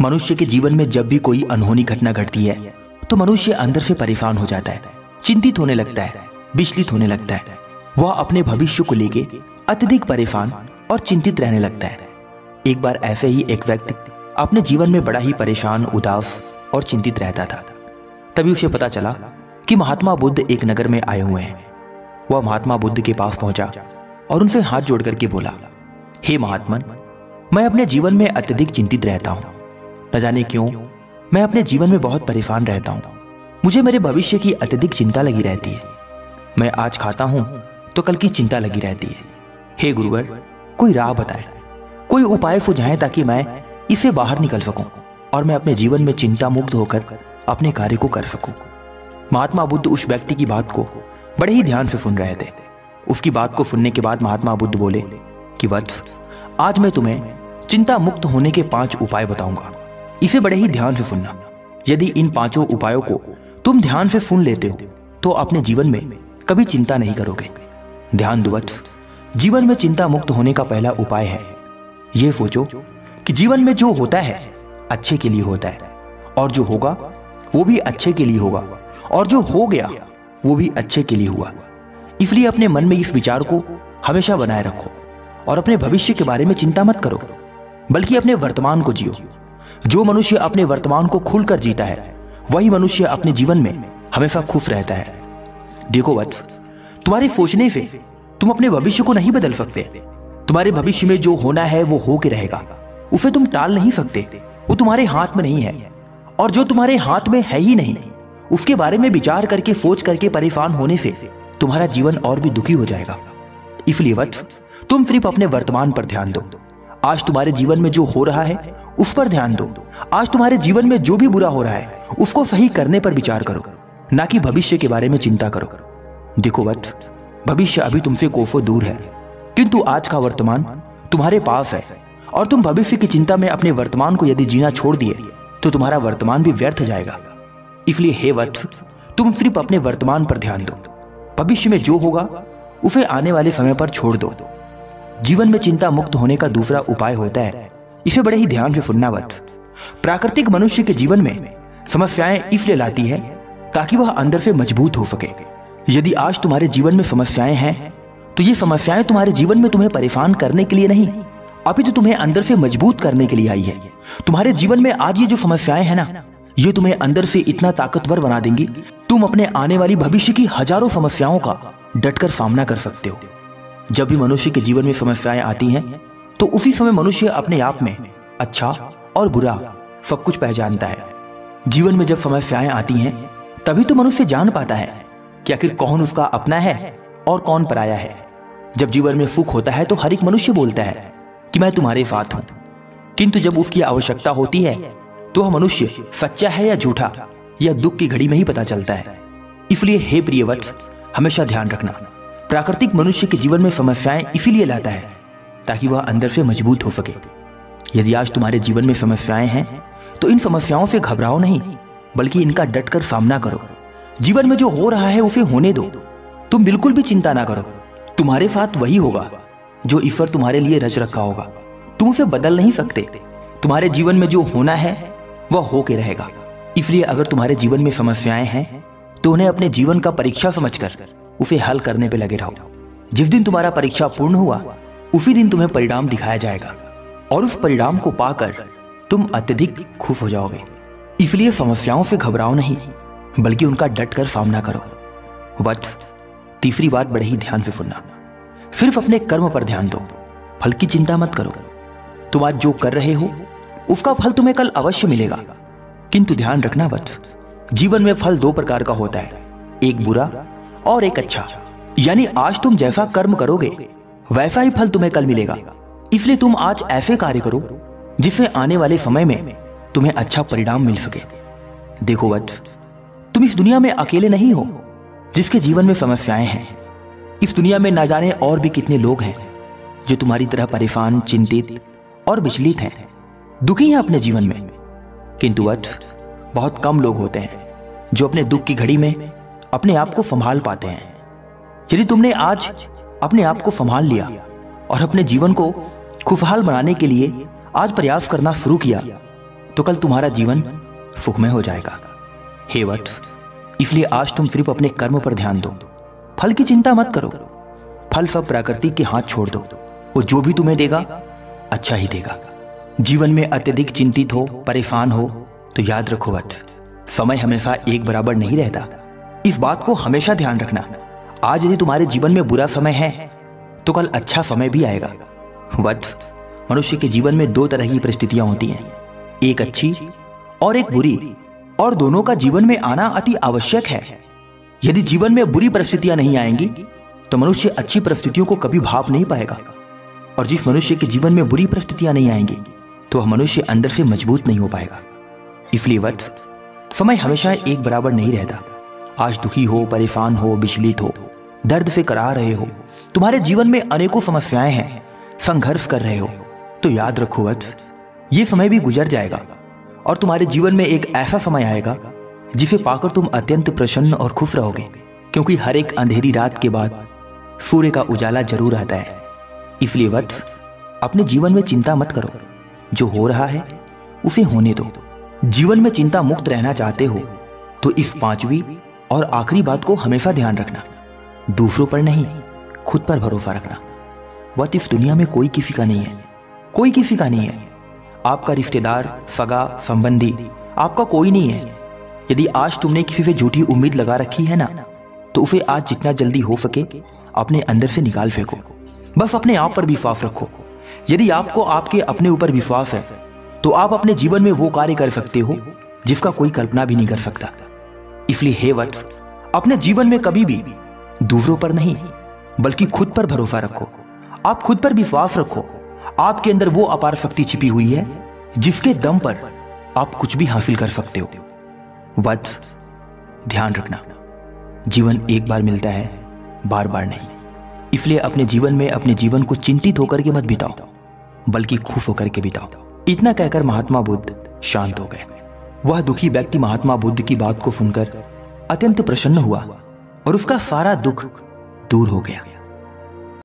मनुष्य के जीवन में जब भी कोई अनहोनी घटना घटती है तो मनुष्य अंदर से परेशान हो जाता है, चिंतित होने लगता है, विचलित होने लगता है। वह अपने भविष्य को लेके अत्यधिक परेशान और चिंतित रहने लगता है। एक बार ऐसे ही एक व्यक्ति अपने जीवन में बड़ा ही परेशान, उदास और चिंतित रहता था। तभी उसे पता चला कि महात्मा बुद्ध एक नगर में आए हुए हैं। वह महात्मा बुद्ध के पास पहुंचा और उनसे हाथ जोड़ करके बोला, हे महात्मन, मैं अपने जीवन में अत्यधिक चिंतित रहता हूं। न जाने क्यों मैं अपने जीवन में बहुत परेशान रहता हूं। मुझे मेरे भविष्य की अत्यधिक चिंता लगी रहती है। मैं आज खाता हूं तो कल की चिंता लगी रहती है। हे गुरुवर, कोई राह बताए, कोई उपाय सुझाएं ताकि मैं इससे बाहर निकल सकूं और मैं अपने जीवन में चिंता मुक्त होकर अपने कार्य को कर सकूं। महात्मा बुद्ध उस व्यक्ति की बात को बड़े ही ध्यान से सुन रहे थे। उसकी बात को सुनने के बाद महात्मा बुद्ध बोले कि वत्स, आज मैं तुम्हें चिंता मुक्त होने के 5 उपाय बताऊंगा। इसे बड़े ही ध्यान से सुनना। यदि इन 5 उपायों को तुम ध्यान से सुन लेते हो तो अपने जीवन में कभी चिंता नहीं करोगे। ध्यान दो वत्स, जीवन में चिंता मुक्त होने का पहला उपाय है, यह सोचो कि जीवन में जो होता है अच्छे के लिए होता है और जो होगा वो भी अच्छे के लिए होगा और जो हो गया वो भी अच्छे के लिए हुआ। इसलिए अपने मन में इस विचार को हमेशा बनाए रखो और अपने भविष्य के बारे में चिंता मत करो, बल्कि अपने वर्तमान को जियो। जो मनुष्य अपने वर्तमान को खुलकर जीता है वही मनुष्य अपने जीवन में हमेशा खुश रहता है। देखो वत्स, तुम्हारे सोचने से तुम अपने भविष्य को नहीं बदल सकते। तुम्हारे भविष्य में जो होना है वो हो के रहेगा, उसे तुम टाल नहीं सकते। वो तुम्हारे हाथ में नहीं है और जो तुम्हारे हाथ में है ही नहीं उसके बारे में विचार करके, सोच करके परेशान होने से तुम्हारा जीवन और भी दुखी हो जाएगा। इसलिए वत्स, तुम सिर्फ अपने वर्तमान पर ध्यान दो। आज तुम्हारे जीवन में जो हो रहा है उस पर ध्यान दो। आज तुम्हारे जीवन में जो भी बुरा हो रहा है उसको सही करने पर विचार करो, ना कि भविष्य के बारे में चिंता करो। देखो वत्स, भविष्य अभी तुमसे कोसों दूर है, किंतु आज का वर्तमान तुम्हारे पास है और तुम भविष्य की चिंता में अपने वर्तमान को यदि जीना छोड़ दिए तो तुम्हारा वर्तमान भी व्यर्थ जाएगा। इसलिए हे वत्स, तुम सिर्फ अपने वर्तमान पर ध्यान दो। भविष्य में जो होगा उसे आने वाले समय पर छोड़ दो। जीवन में चिंता मुक्त होने का दूसरा उपाय होता है, इसे बड़े ही ध्यान से सुनना वत्स। प्राकृतिक मनुष्य के जीवन में समस्याएं इसलिए लाती है ताकि वह अंदर से मजबूत हो सके। यदि आज तुम्हारे जीवन में समस्याएं हैं तो ये समस्याएं तुम्हारे जीवन में तुम्हें परेशान करने के लिए नहीं, अभी तो तुम्हें अंदर से मजबूत करने के लिए आई है। तुम्हारे जीवन में आज ये जो समस्याएं हैं ना, ये तुम्हें अंदर से इतना ताकतवर बना देंगी, तुम अपने आने वाली भविष्य की हजारों समस्याओं का डटकर सामना कर सकते हो। जब भी मनुष्य के जीवन में समस्याएं आती हैं तो उसी समय मनुष्य अपने आप में अच्छा और बुरा सब कुछ पहचानता है। जीवन में जब समस्याएं आती हैं तभी तो मनुष्य जान पाता है कि आखिर कौन उसका अपना है और कौन पराया है। जब जीवन में सुख होता है तो हर एक मनुष्य बोलता है कि मैं तुम्हारे साथ हूं, किंतु जब उसकी आवश्यकता होती है तो वह मनुष्य सच्चा है या झूठा यह दुख की घड़ी में ही पता चलता है। इसलिए हे प्रिय वत्स, हमेशा ध्यान रखना, प्राकृतिक मनुष्य के जीवन में समस्याएं इसीलिए लाता है ताकि वह अंदर से मजबूत हो सके। यदि आज तुम्हारे जीवन में समस्याएं हैं तो इन समस्याओं से घबराओ नहीं, बल्कि इनका डटकर सामना करो। जीवन में जो हो रहा है उसे होने दो, तुम बिल्कुल भी चिंता ना करो। तुम्हारे साथ वही होगा जो ईश्वर तुम्हारे लिए रच रखा होगा, तुम उसे बदल नहीं सकते। तुम्हारे जीवन में जो होना है वह हो के रहेगा। इसलिए अगर तुम्हारे जीवन में समस्याएं हैं तो उन्हें अपने जीवन का परीक्षा समझकर उसे हल करने पे लगे रहो। जिस दिन तुम्हारा परीक्षा पूर्ण हुआ उसी दिन तुम्हें परिणाम दिखाया जाएगा और उस परिणाम को पाकर तुम अत्यधिक खुश हो जाओगे। इसलिए समस्याओं से घबराओ नहीं, बल्कि उनका डटकर सामना करो। वत्स, तीसरी बात बड़े ही ध्यान से सुनना, सिर्फ अपने कर्म पर ध्यान दो, फल की चिंता मत करो। तुम आज जो कर रहे हो उसका फल तुम्हें कल अवश्य मिलेगा, किंतु ध्यान रखना वत्स, जीवन में फल 2 प्रकार का होता है, एक बुरा और एक अच्छा। यानी आज तुम जैसा कर्म करोगे वैसा ही फल तुम्हें कल मिलेगा। इसलिए तुम आज ऐसे कार्य करो जिससे आने वाले समय में तुम्हें अच्छा परिणाम मिल सके। देखो वत्स, तुम इस दुनिया में अकेले नहीं हो जिसके जीवन में समस्याएं हैं। इस दुनिया में ना जाने और भी कितने लोग हैं जो तुम्हारी तरह परेशान, चिंतित और विचलित हैं, दुखी हैं अपने जीवन में। किंतु वत्स, बहुत कम लोग होते हैं जो अपने दुख की घड़ी में अपने आप को संभाल पाते हैं। यदि तुमने आज अपने आप को संभाल लिया और अपने जीवन को खुशहाल बनाने के लिए आज प्रयास करना शुरू किया तो कल तुम्हारा जीवन सुखमय हो जाएगा। हे वत्स, इसलिए आज तुम सिर्फ अपने कर्म पर ध्यान दो, फल की चिंता मत करो। फल सब प्रकृति के हाथ छोड़ दो, वो जो भी तुम्हें देगा अच्छा ही देगा। जीवन में अत्यधिक चिंतित हो, परेशान हो तो याद रखो वत्स, समय हमेशा एक बराबर नहीं रहता। इस बात को हमेशा ध्यान रखना। आज यदि तुम्हारे जीवन में बुरा समय है तो कल अच्छा समय भी आएगा। वत्स, मनुष्य के जीवन में दो तरह की परिस्थितियां होती हैं, एक अच्छी और एक बुरी, और दोनों का जीवन में आना अति आवश्यक है। यदि जीवन में बुरी परिस्थितियां नहीं आएंगी तो मनुष्य अच्छी परिस्थितियों को कभी भाप नहीं पाएगा, और जिस मनुष्य के जीवन में बुरी परिस्थितियां नहीं आएंगी तो वह मनुष्य अंदर से मजबूत नहीं हो पाएगा। इसलिए वत्स, समय हमेशा एक बराबर नहीं रहता। आज दुखी हो, परेशान हो, विचलित हो, दर्द से करा रहे हो, तुम्हारे जीवन में अनेकों समस्याएं हैं, संघर्ष कर रहे हो, तो याद रखो वत्स, ये समय भी गुजर जाएगा और तुम्हारे जीवन में एक ऐसा समय आएगा जिसे पाकर तुम अत्यंत प्रसन्न और खुश रहोगे, क्योंकि हर एक अंधेरी रात के बाद सूर्य का उजाला जरूर आता है। इसलिए वत्स, अपने जीवन में चिंता मत करो, जो हो रहा है उसे होने दो। जीवन में चिंता मुक्त रहना चाहते हो तो इस पांचवी और आखिरी बात को हमेशा ध्यान रखना, दूसरों पर नहीं, खुद पर भरोसा रखना। वत्स, इस दुनिया में कोई किसी का नहीं है, कोई किसी का नहीं है। आपका रिश्तेदार, सगा, संबंधी आपका कोई नहीं है। यदि आज तुमने किसी से झूठी उम्मीद लगा रखी है ना, तो उसे आज जितना जल्दी हो सके अपने अंदर से निकाल फेंको। बस अपने आप पर विश्वास रखो। यदि आपको आपके अपने ऊपर विश्वास है तो आप अपने जीवन में वो कार्य कर सकते हो जिसका कोई कल्पना भी नहीं कर सकता। इसलिए हे वत्स, अपने जीवन में कभी भी दूसरों पर नहीं बल्कि खुद पर भरोसा रखो। आप खुद पर विश्वास रखो। आपके अंदर वो अपार शक्ति छिपी हुई है जिसके दम पर आप कुछ भी हासिल कर सकते हो। वत्स, ध्यान रखना, जीवन एक बार मिलता है, बार बार नहीं। इसलिए अपने जीवन में अपने जीवन को चिंतित होकर के मत बिताओ, बल्कि खुश होकर के बिताओ। इतना कहकर महात्मा बुद्ध शांत हो गए। वह दुखी व्यक्ति महात्मा बुद्ध की बात को सुनकर अत्यंत प्रसन्न हुआ और उसका सारा दुख दूर हो गया।